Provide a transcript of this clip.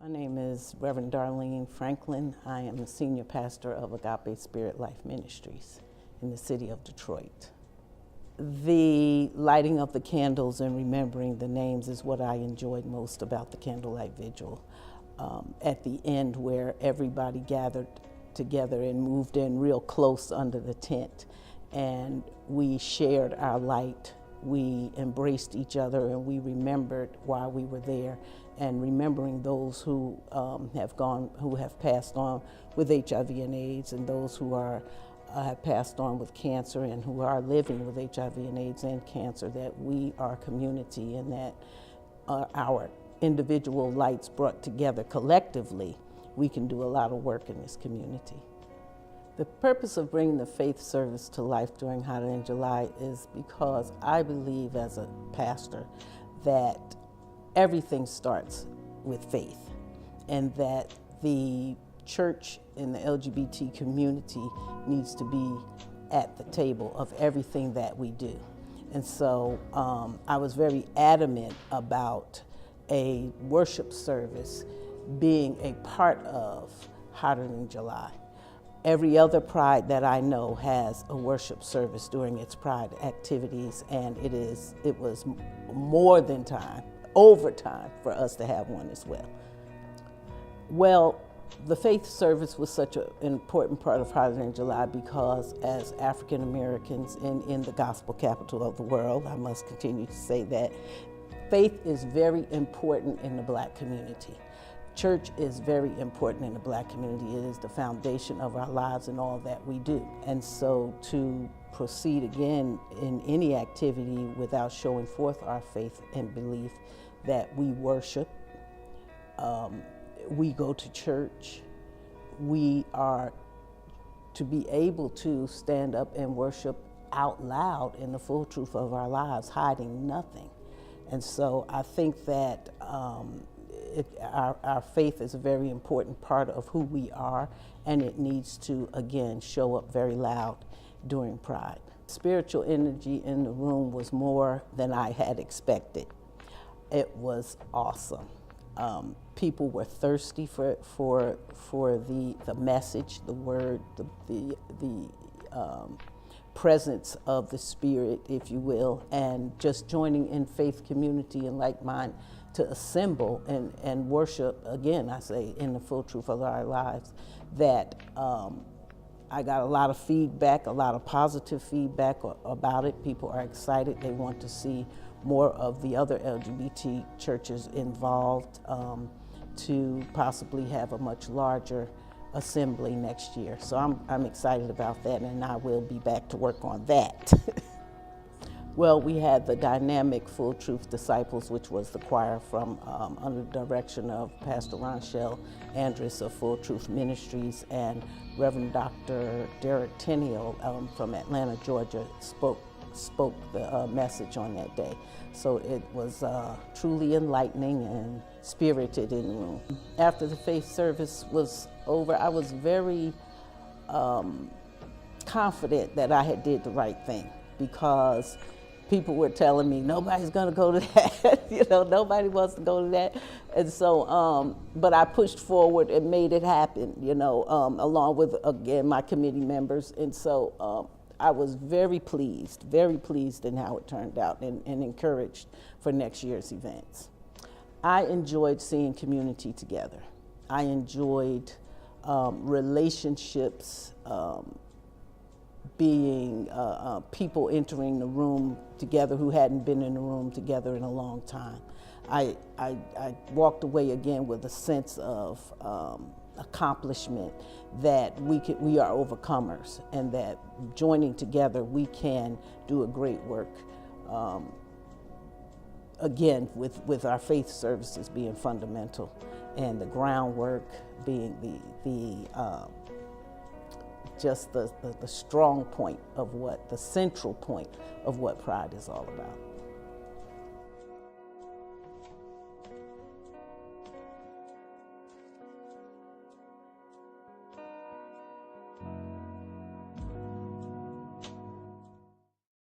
My name is Reverend Darlene Franklin. I am the senior pastor of Agape Spirit Life Ministries in the city of Detroit. The lighting of the candles and remembering the names is what I enjoyed most about the Candlelight Vigil. At the end, where everybody gathered together and moved in real close under the tent, and we shared our light. We embraced each other and we remembered while we were there, and remembering those who have passed on with HIV and AIDS, and those who have passed on with cancer and who are living with HIV and AIDS and cancer, that we are a community and that our individual lights brought together collectively, we can do a lot of work in this community. The purpose of bringing the faith service to life during Hotter Than July is because I believe as a pastor that everything starts with faith, and that the church and the LGBT community needs to be at the table of everything that we do. And so I was very adamant about a worship service being a part of Hotter Than July. Every other Pride that I know has a worship service during its Pride activities, and it was more than time, overtime, for us to have one as well. Well, the faith service was such an important part of Hotter Than July because as African Americans in the gospel capital of the world, I must continue to say that, faith is very important in the Black community. Church is very important in the Black community. It is the foundation of our lives and all that we do. And so to proceed again in any activity without showing forth our faith and belief that we worship, we go to church, we are to be able to stand up and worship out loud in the full truth of our lives, hiding nothing. And so I think that our faith is a very important part of who we are, and it needs to, again, show up very loud during Pride. Spiritual energy in the room was more than I had expected. It was awesome. People were thirsty for the message, the word, the presence of the Spirit, if you will, and just joining in faith community and like mind to assemble and worship, again, I say, in the full truth of our lives. That I got a lot of feedback, a lot of positive feedback about it. People are excited. They want to see more of the other LGBT churches involved, to possibly have a much larger assembly next year. So I'm excited about that, and I will be back to work on that. Well, we had the dynamic Full Truth Disciples, which was the choir from under the direction of Pastor Ronchelle Andrus of Full Truth Ministries, and Reverend Dr. Derek Tenniel from Atlanta, Georgia, spoke the message on that day. So it was truly enlightening and spirited in the room. After the faith service was over, I was very confident that I had did the right thing, because people were telling me, nobody's gonna go to that, nobody wants to go to that. And so, but I pushed forward and made it happen, along with, again, my committee members. And so I was very pleased in how it turned out, and encouraged for next year's events. I enjoyed seeing community together. I enjoyed relationships, being people entering the room together who hadn't been in the room together in a long time. I walked away again with a sense of accomplishment, that we are overcomers, and that joining together we can do a great work. Again, with our faith services being fundamental, and the groundwork being just the strong point of the central point of what Pride is all about.